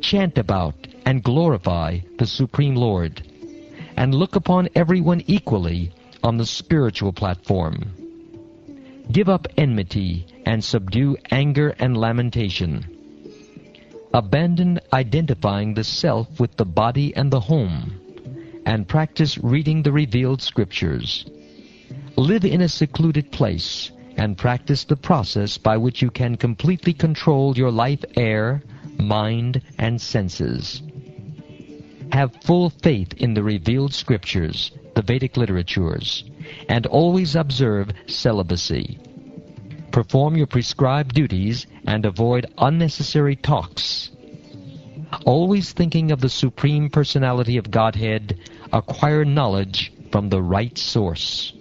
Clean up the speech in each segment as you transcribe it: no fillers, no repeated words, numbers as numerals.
Chant about and glorify the Supreme Lord, and look upon everyone equally on the spiritual platform. Give up enmity and subdue anger and lamentation. Abandon identifying the self with the body and the home, and practice reading the revealed scriptures. Live in a secluded place and practice the process by which you can completely control your life air, mind, and senses. Have full faith in the revealed scriptures, the Vedic literatures, and always observe celibacy. Perform your prescribed duties and avoid unnecessary talks. Always thinking of the Supreme Personality of Godhead, acquire knowledge from the right source.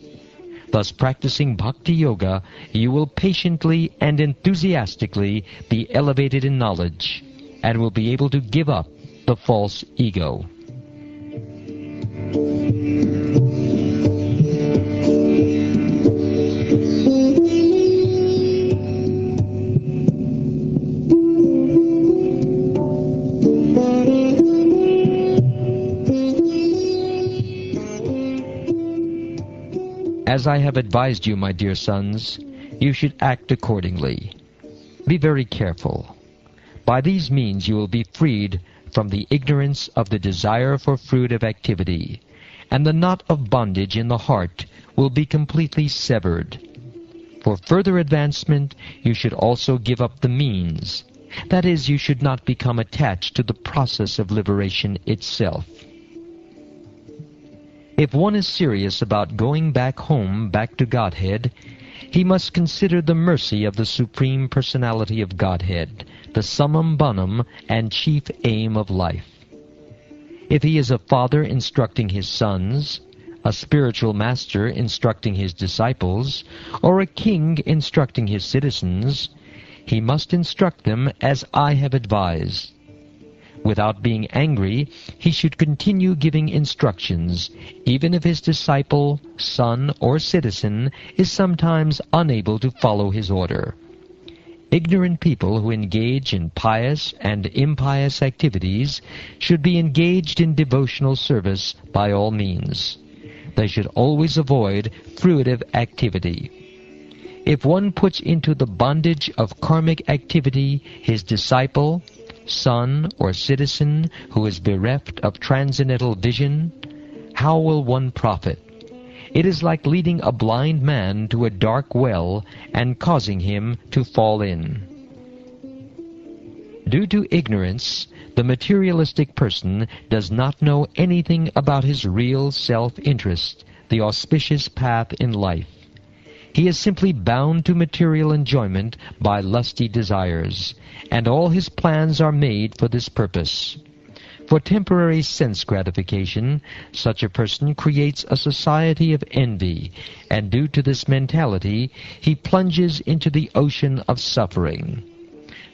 Thus practicing Bhakti Yoga, you will patiently and enthusiastically be elevated in knowledge, and will be able to give up the false ego. As I have advised you, my dear sons, you should act accordingly. Be very careful. By these means you will be freed from the ignorance of the desire for fruitive activity, and the knot of bondage in the heart will be completely severed. For further advancement, you should also give up the means. That is, you should not become attached to the process of liberation itself. If one is serious about going back home, back to Godhead, he must consider the mercy of the Supreme Personality of Godhead, the summum bonum and chief aim of life. If he is a father instructing his sons, a spiritual master instructing his disciples, or a king instructing his citizens, he must instruct them as I have advised. Without being angry, he should continue giving instructions, even if his disciple, son, or citizen is sometimes unable to follow his order. Ignorant people who engage in pious and impious activities should be engaged in devotional service by all means. They should always avoid fruitive activity. If one puts into the bondage of karmic activity his disciple, son, or citizen who is bereft of transcendental vision, how will one profit? It is like leading a blind man to a dark well and causing him to fall in. Due to ignorance, the materialistic person does not know anything about his real self-interest, the auspicious path in life. He is simply bound to material enjoyment by lusty desires, and all his plans are made for this purpose. For temporary sense gratification, such a person creates a society of envy, and due to this mentality, he plunges into the ocean of suffering.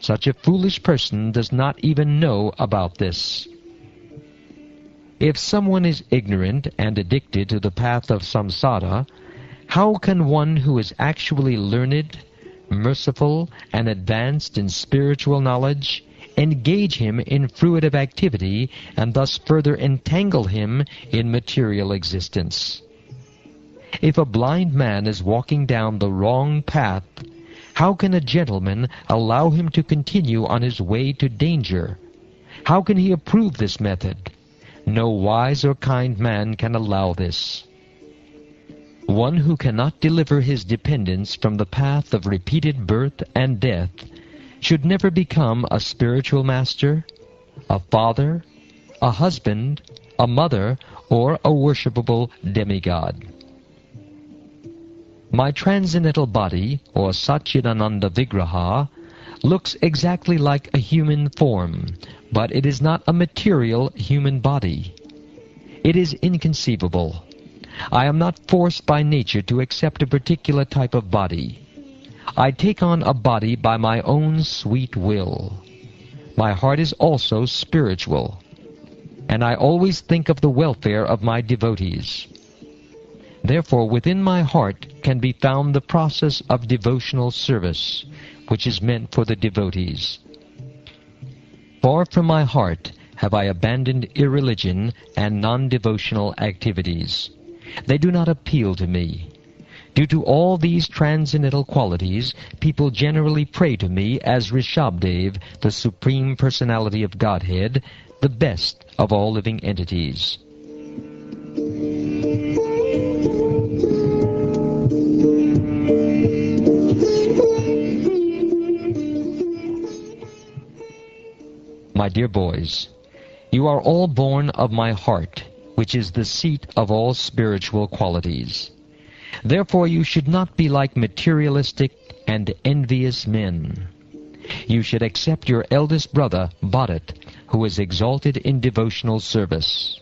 Such a foolish person does not even know about this. If someone is ignorant and addicted to the path of samsara, how can one who is actually learned, merciful, and advanced in spiritual knowledge engage him in fruitive activity and thus further entangle him in material existence? If a blind man is walking down the wrong path, how can a gentleman allow him to continue on his way to danger? How can he approve this method? No wise or kind man can allow this. One who cannot deliver his dependents from the path of repeated birth and death should never become a spiritual master, a father, a husband, a mother, or a worshipable demigod. My transcendental body, or Satchidananda Vigraha, looks exactly like a human form, but it is not a material human body. It is inconceivable. I am not forced by nature to accept a particular type of body. I take on a body by my own sweet will. My heart is also spiritual, and I always think of the welfare of my devotees. Therefore, within my heart can be found the process of devotional service, which is meant for the devotees. Far from my heart have I abandoned irreligion and non-devotional activities. They do not appeal to me. Due to all these transcendental qualities, people generally pray to me as Rishabdev, the Supreme Personality of Godhead, the best of all living entities. My dear boys, you are all born of my heart, which is the seat of all spiritual qualities. Therefore you should not be like materialistic and envious men. You should accept your eldest brother, Bharat, who is exalted in devotional service.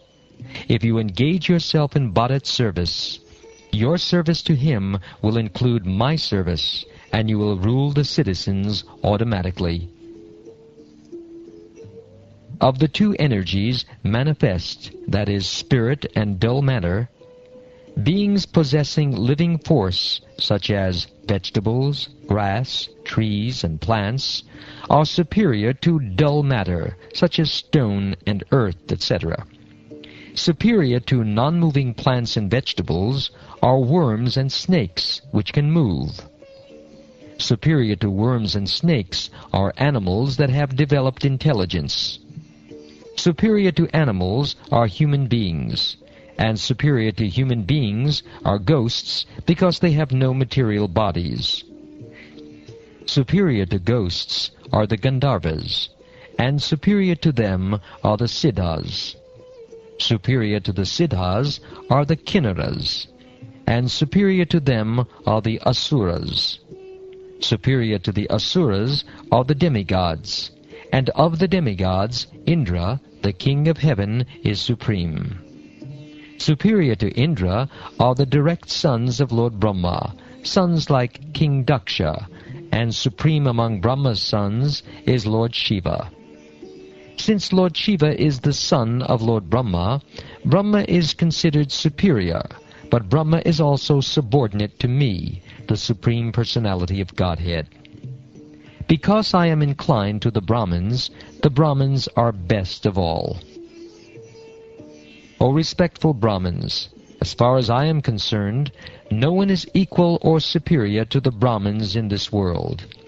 If you engage yourself in Bharat's service, your service to him will include my service, and you will rule the citizens automatically. Of the two energies manifest, that is, spirit and dull matter, beings possessing living force, such as vegetables, grass, trees, and plants, are superior to dull matter, such as stone and earth, etc. Superior to non-moving plants and vegetables are worms and snakes, which can move. Superior to worms and snakes are animals that have developed intelligence. Superior to animals are human beings, and superior to human beings are ghosts because they have no material bodies. Superior to ghosts are the Gandharvas, and superior to them are the Siddhas. Superior to the Siddhas are the Kinnaras, and superior to them are the Asuras. Superior to the Asuras are the demigods, and of the demigods, Indra, the king of heaven, is supreme. Superior to Indra are the direct sons of Lord Brahma, sons like King Daksha, and supreme among Brahma's sons is Lord Shiva. Since Lord Shiva is the son of Lord Brahma, Brahma is considered superior, but Brahma is also subordinate to me, the Supreme Personality of Godhead. Because I am inclined to the Brahmins are best of all. O respectful Brahmins, as far as I am concerned, no one is equal or superior to the Brahmins in this world.